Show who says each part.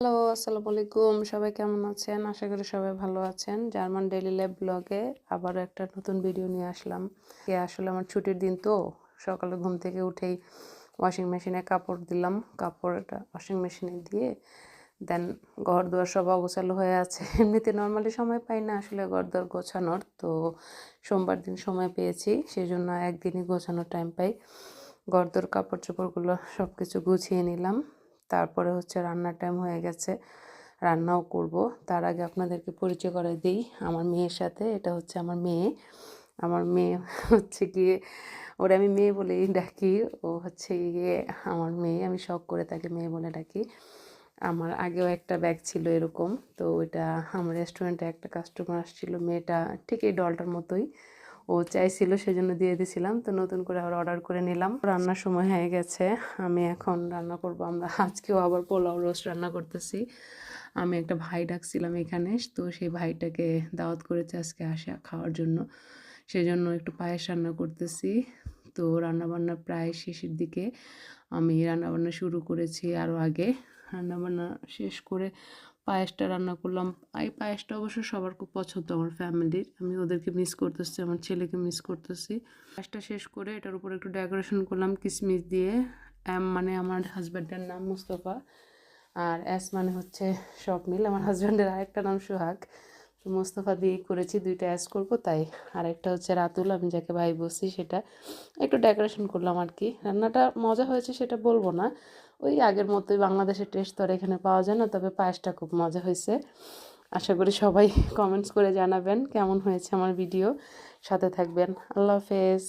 Speaker 1: Hello, আসসালামু আলাইকুম। সবাই কেমন আছেন? আশা করি সবাই ভালো আছেন। জার্মান ডেইলি লাইফ ব্লগে আবারও একটা নতুন ভিডিও নিয়ে আসলাম। আসলে আমার ছুটির দিন তো সকালে ঘুম থেকে উঠেই ওয়াশিং মেশিনে কাপড় দিলাম। কাপড়টা ওয়াশিং মেশিনে দিয়ে দেন ঘর-দুয়ার সব অগোছালো হয়ে আছে। এমনিতে নরমালি সময় পাই না আসলে ঘর-দুয়ার গোছানোর। তো সোমবার দিন সময় পেয়েছি। সেজন্য একদিনই গোছানোর টাইম পাই। ঘর-দোর কাপড়-চোপড়গুলো সব কিছু গুছিয়ে নিলাম। তারপরে হচ্ছে রান্নার টাইম হয়ে গেছে, রান্নাও করব। তার আগে আপনাদেরকে পরিচয় করাই দিই আমার মেয়ের সাথে। এটা হচ্ছে আমার মেয়ে। আমার মেয়ে হচ্ছে গিয়ে ওরে আমি মেয়ে বলেই ডাকি। ও হচ্ছে গিয়ে আমার মেয়ে। আমি শখ করে তাকে মেয়ে বলে ডাকি। আমার আগেও একটা ব্যাগ ছিল এরকম। তো ওইটা আমার রেস্টুরেন্টে একটা কাস্টমার আসছিল। মেয়েটা ঠিক এই ডলটার মতোই। ও চাইছিল সেজন্য দিয়ে দিয়েছিলাম। তো নতুন করে আবার অর্ডার করে নিলাম। রান্নার সময় হয়ে গেছে। আমি এখন রান্না করব। আমরা আজকেও আবার পোলাও রোস্ট রান্না করতেছি। আমি একটা ভাই ডাকছিলাম এখানে। তো সেই ভাইটাকে দাওয়াত করেছে আজকে আসে খাওয়ার জন্য। সেজন্য একটু পায়েস রান্না করতেছি। তো রান্নাবান্না প্রায় শেষের দিকে। আমি রান্নাবান্না শুরু করেছি আরও আগে। রান্নাবান্না শেষ করে পায়েসটা রান্না করলাম। এই পায়েসটা অবশ্য সবার খুব পছন্দ আমার ফ্যামিলির। আমি ওদেরকে মিস করতেছি, আমার ছেলেকে মিস করতেছি। পায়েসটা শেষ করে এটার উপর একটু ডেকোরেশন করলাম কিশমিশ দিয়ে। এম মানে আমার হাজব্যান্ডের নাম মুস্তফা, আর এস মানে হচ্ছে স্বপ্নিল। আমার হাজব্যান্ডের আরেকটা নাম সোহাগ। তো মোস্তফা দিয়েই করেছি, দুইটা অ্যাস করবো তাই। আরেকটা হচ্ছে রাতুল, আমি যাকে ভাই বলছি সেটা। একটু ডেকোরেশন করলাম আর কি। রান্নাটা মজা হয়েছে সেটা বলবো না, ওই আগের মতোই। বাংলাদেশের টেস্ট তো আর এখানে পাওয়া যায় না, তবে পায়েসটা খুব মজা হয়েছে। আশা করি সবাই কমেন্টস করে জানাবেন কেমন হয়েছে আমার ভিডিও। সাথে থাকবেন। আল্লাহ হাফেজ।